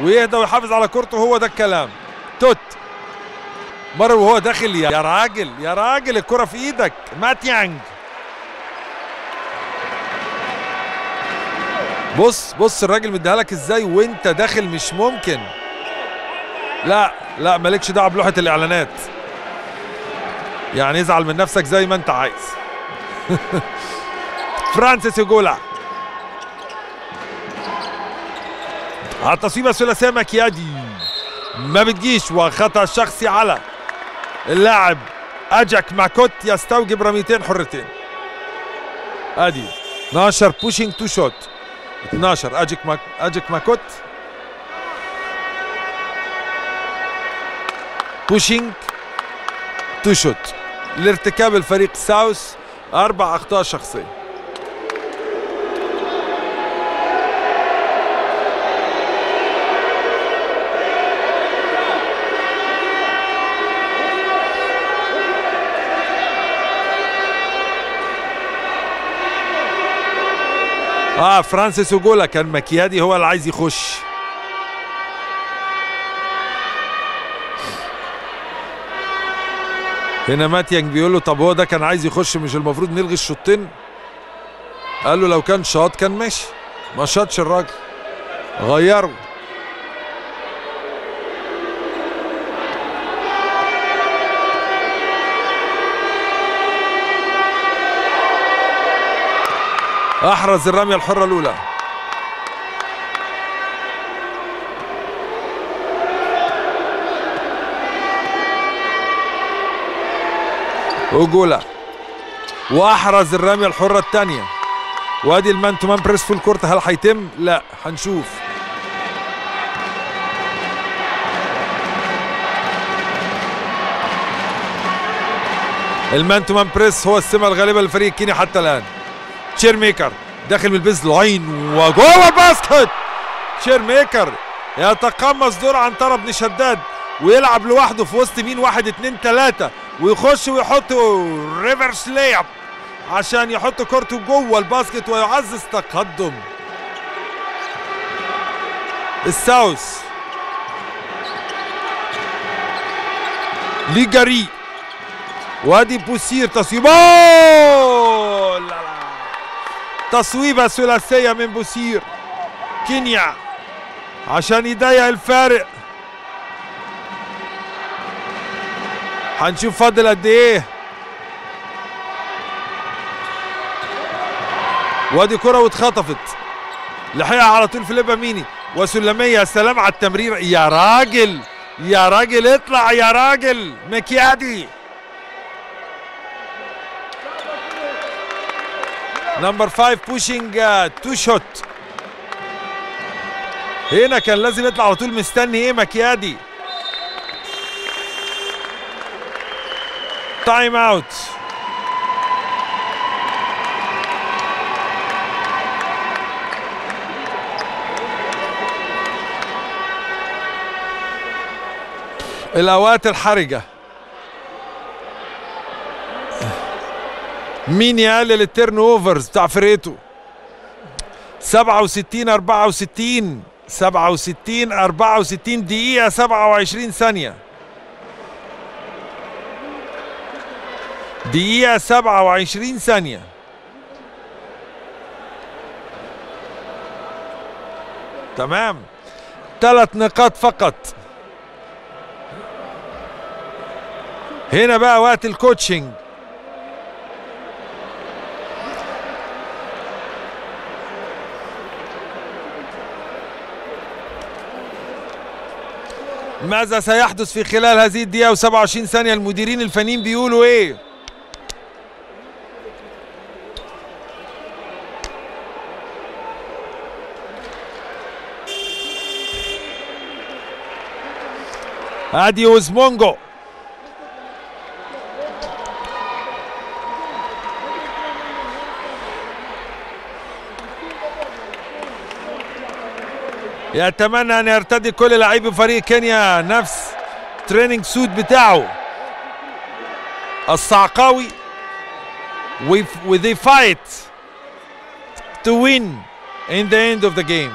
ويهدى ويحافظ على كورته. هو ده الكلام. توت مرة وهو داخل. يا راجل يا راجل الكرة في ايدك. ماتيانج بص بص الراجل مديها لك ازاي وانت داخل. مش ممكن. لا لا مالكش دعوه بلوحه الاعلانات. يعني ازعل من نفسك زي ما انت عايز. فرانسيس يوجولا على التصويبه الثلاثيه. مكيادي ما بتجيش وخطأ شخصي على اللاعب اجاك ماكوت. يستوجب رميتين حرتين. ادي 12 بوشينج تو شوت. 12 اجاك ماكوت بوشينج تو شوت لارتكاب الفريق ساوث 4 اخطاء شخصيه. فرانسيس يوجولا كان مكيادي هو اللي عايز يخش. هنا ماتيانج بيقول له طب هو ده كان عايز يخش، مش المفروض نلغي الشوطين؟ قال له لو كان شاط كان ماشي، ما شاطش الراجل غيره. احرز الرميه الحره الاولى. يوجولا واحرز الرميه الحره الثانيه. وادي المان تو مان بريس في الكورت. هل هيتم؟ لا، هنشوف. المان تو مان بريس هو السمه الغالبه للفريق الكيني حتى الان. تشير ميكر داخل من البيز لاين وجوه الباسكت. تشير ميكر يتقمص دور عنترة بن شداد ويلعب لوحده في وسط مين 1 2 3 ويخش ويحط ريفرس لياب عشان يحط كورته جوه الباسكت ويعزز تقدم الساوث. ليجاري وادي بوسير تصويبه. تصويبه ثلاثيه من بوسير كينيا عشان يضيق الفارق. هنشوف فاضل قد ايه. وادي كرة واتخطفت. لحقها على طول فيليب ميني وسلمية. سلام على التمرير. يا راجل يا راجل اطلع يا راجل. مكيادي نمبر 5 بوشينج تو شوت. هنا كان لازم يطلع على طول. مستني ايه مكيادي؟ تايم اوت. الاوقات الحرجه. مين يقلل التيرن اوفرز بتاع فرقته؟ 67 64 67 64 دقيقة 27 ثانية. دقيقة 27 ثانية. تمام. 3 نقاط فقط. هنا بقى وقت الكوتشنج. ماذا سيحدث في خلال هذه الدقيقة و27 ثانية؟ المديرين الفنيين بيقولوا ايه؟ ادي اوزمونجو يتمنى ان يرتدي كل لاعبي فريق كينيا نفس تريننج سوت بتاعه الصعقاوي with a fight to win in the end of the game.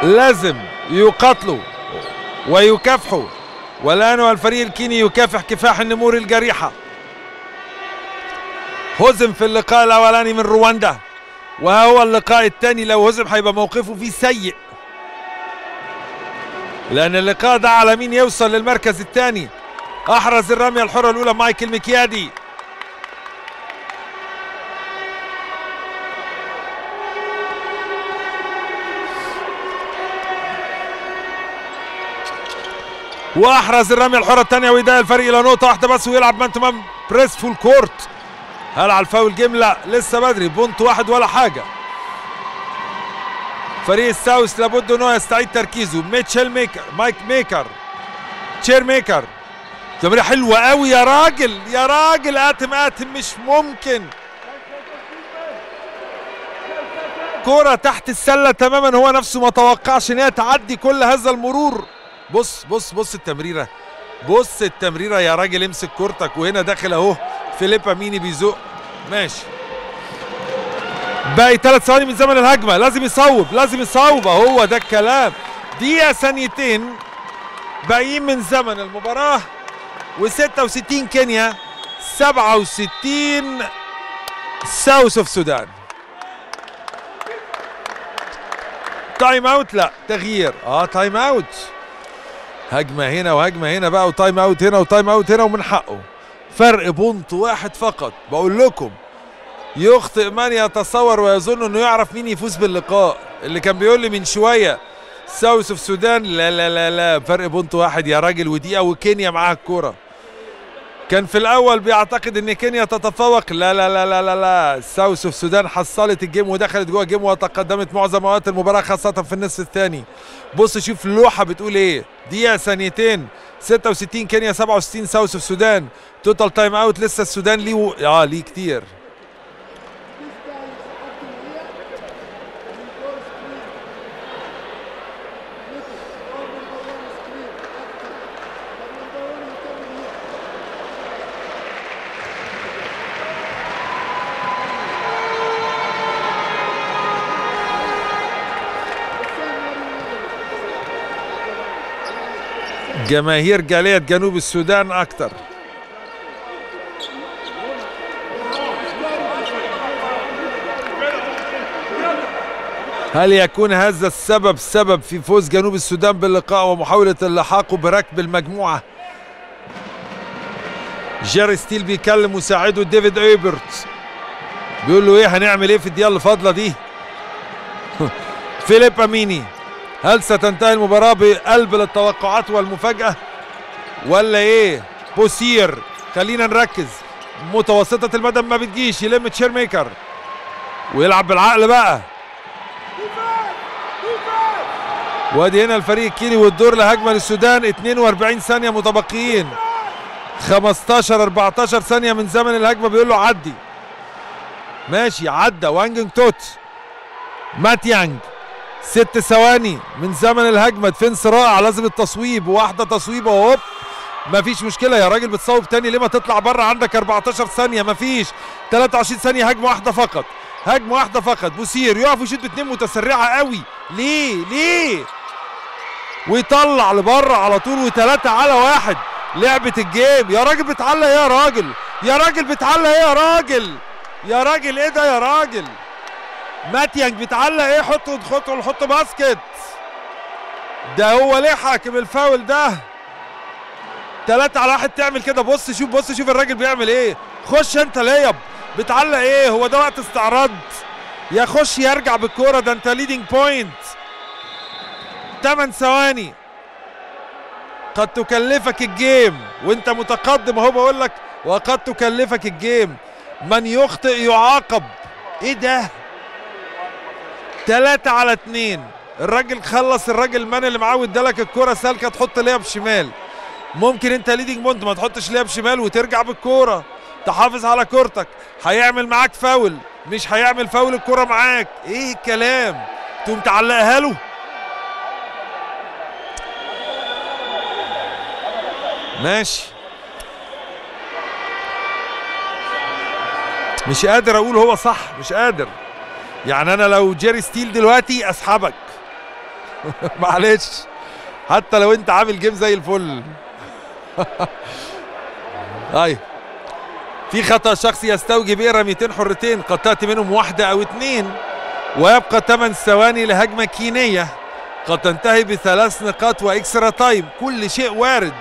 لازم يقاتلوا ويكافحوا، والآن الفريق الكيني يكافح كفاح النمور الجريحة. هزم في اللقاء الأولاني من رواندا، وهو اللقاء الثاني لو هزم هيبقى موقفه فيه سيء، لأن اللقاء ده على مين يوصل للمركز الثاني. أحرز الرمية الحرة الأولى مايكل مكيادي. واحرز الرميه الحره الثانيه، ويضايق الفريق الى نقطه واحده بس، ويلعب مان تو مان بريس فول كورت. هل على الفاول جيم؟ لا لسه بدري، بونت واحد ولا حاجه. فريق الساوث لابد ان هو يستعيد تركيزه. ميتشل ميكر، مايك ميكر، تشير ميكر، تمريره حلوه قوي يا راجل يا راجل. قاتم مش ممكن. كرة تحت السله تماما، هو نفسه ما توقعش ان هي تعدي كل هذا المرور. بص بص بص التمريره، بص التمريره يا راجل. امسك كورتك. وهنا داخل اهو فيليبا ميني بيزق. ماشي، باقي 3 ثواني من زمن الهجمه. لازم يصوب، لازم يصوب. هو ده الكلام. دقيقه ثانيتين باقيين من زمن المباراه، و66 كينيا 67 ساوث اوف سودان. تايم اوت؟ لا تغيير. تايم اوت. هجمه هنا وهجمه هنا بقى، وتايم اوت هنا وتايم اوت هنا، ومن حقه. فرق بونت واحد فقط. بقول لكم يخطئ من يتصور ويظن انه يعرف مين يفوز باللقاء. اللي كان بيقول لي من شويه ساوث اوف سودان، لا لا لا لا، فرق بونت واحد يا راجل، ودقيقه وكينيا معاها الكوره. كان في الاول بيعتقد ان كينيا تتفوق. لا لا لا لا لا لا، ساوث اوف سودان حصلت الجيم ودخلت جوه الجيم وتقدمت معظم اوقات المباراه، خاصه في النصف الثاني. بص شوف اللوحه بتقول ايه. دقيقه ثانيتين، 66 كينيا 67 ساوث اوف سودان. توتال تايم اوت لسه السودان ليه ليه كتير. جماهير جالية جنوب السودان أكتر. هل يكون هذا السبب سبب في فوز جنوب السودان باللقاء ومحاولة اللحاق بركب المجموعة؟ جيري ستيل بيكلم مساعده ديفيد ايبرت، بيقول له ايه هنعمل ايه في الدقيقة اللي فاضلة دي؟ فيليبا ميني، هل ستنتهي المباراة بقلب للتوقعات والمفاجأة ولا ايه؟ بوسير، خلينا نركز. متوسطة المدى ما بتجيش. يلم تشير ميكر ويلعب بالعقل بقى. وادي هنا الفريق الكيني والدور لهجمة للسودان. 42 ثانية متبقيين، 15-14 ثانية من زمن الهجمة. بيقول له عدي. ماشي عدى. وانجنج توت، ماتيانج، 6 ثواني من زمن الهجمه. ديفنس رائع، لازم التصويب. واحده تصويبه وهوب، مفيش مشكله يا راجل. بتصوب تاني ليه؟ ما تطلع بره. عندك 14 ثانيه. مفيش. 23 ثانيه. هجمه واحده فقط، هجمه واحده فقط. بوسير يقف ويشوط 2 متسرعه قوي. ليه ويطلع لبره على طول. و3 على 1 لعبه الجيم. يا راجل بتعلق ايه يا راجل؟ يا راجل بتعلق ايه يا راجل؟ يا راجل ايه ده يا راجل؟ ماتيانج بتعلق ايه؟ حط باسكت. ده هو ليه حاكم الفاول ده؟ 3 على 1 تعمل كده. بص شوف الراجل بيعمل ايه. خش انت ليب، بتعلق ايه؟ هو ده وقت استعراض؟ يا خش يرجع بالكوره، ده انت ليدنج بوينت. 8 ثواني قد تكلفك الجيم وانت متقدم اهو. بقول لك وقد تكلفك الجيم. من يخطئ يعاقب. ايه ده؟ 3 على 2. الراجل خلص. الراجل مان اللي معاه وادالك الكوره سالكه تحط ليها بشمال. ممكن انت ليدنج بونت ما تحطش ليها بشمال وترجع بالكوره، تحافظ على كورتك. هيعمل معاك فاول، مش هيعمل فاول الكوره معاك. ايه الكلام؟ تقوم تعلقها له. ماشي. مش قادر اقول هو صح، مش قادر. يعني انا لو جيري ستيل دلوقتي اسحبك، معلش حتى لو انت عامل جيم زي الفل. ايوه في خطأ شخصي يستوجب رميتين حرتين قد تأتي منهم واحدة أو اتنين، ويبقى 8 ثواني لهجمة كينية قد تنتهي ب3 نقاط وإكسترا تايم. كل شيء وارد.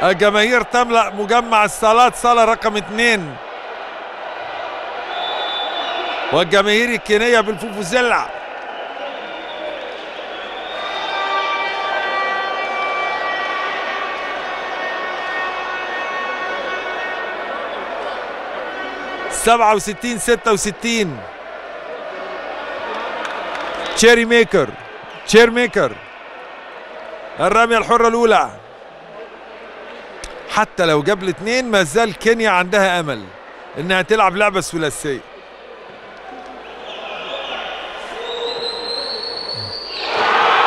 الجماهير تملأ مجمع الصالات، صالة رقم 2، والجماهير الكينية بالفوفوزيلا. سبعة 66 تشيري ميكر. الرمية الحرة الأولى. حتى لو جاب الاثنين ما زال كينيا عندها أمل إنها تلعب لعبة ثلاثية.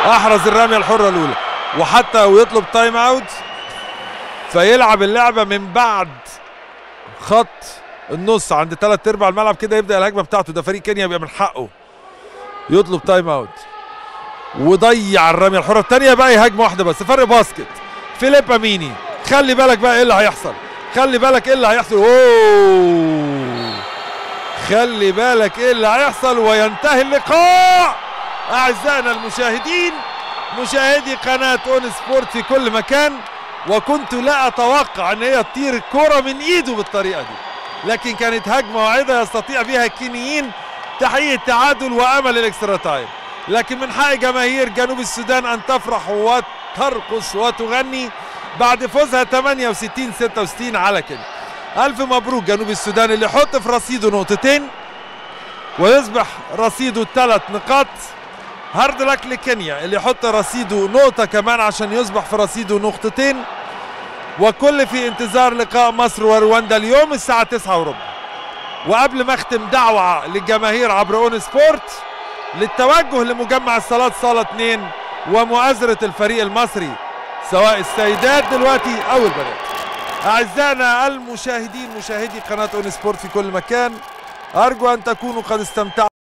أحرز الرمية الحرة الأولى، وحتى لو يطلب تايم أوت فيلعب اللعبة من بعد خط النص عند 3/4 الملعب كده، يبدأ الهجمة بتاعته. ده فريق كينيا بيبقى من حقه يطلب تايم اوت وضيع الرمية الحرة الثانية. بقى هجمة واحدة بس، فرق باسكت. فيليب اميني، خلي بالك بقى ايه اللي هيحصل، خلي بالك ايه اللي هيحصل. اوه خلي بالك ايه اللي هيحصل، وينتهي اللقاء. اعزائنا المشاهدين، مشاهدي قناة اون سبورت في كل مكان، وكنت لا اتوقع ان هي تطير الكرة من ايده بالطريقة دي، لكن كانت هجمة واعدة يستطيع بها الكينيين تحقيق التعادل وامل الاكسترا تايم. لكن من حق جماهير جنوب السودان ان تفرح وترقص وتغني بعد فوزها 68-66 على كينيا. الف مبروك جنوب السودان اللي يحط في رصيده نقطتين ويصبح رصيده 3 نقاط. هارد لك لكينيا اللي يحط رصيده نقطة كمان عشان يصبح في رصيده نقطتين. وكل في انتظار لقاء مصر ورواندا اليوم الساعة 9:15. وقبل ما اختم دعوة للجماهير عبر اون سبورت للتوجه لمجمع الصالات صالة 2 ومؤازرة الفريق المصري سواء السيدات دلوقتي او البنات. اعزائنا المشاهدين، مشاهدي قناة اون سبورت في كل مكان، ارجو ان تكونوا قد استمتعتم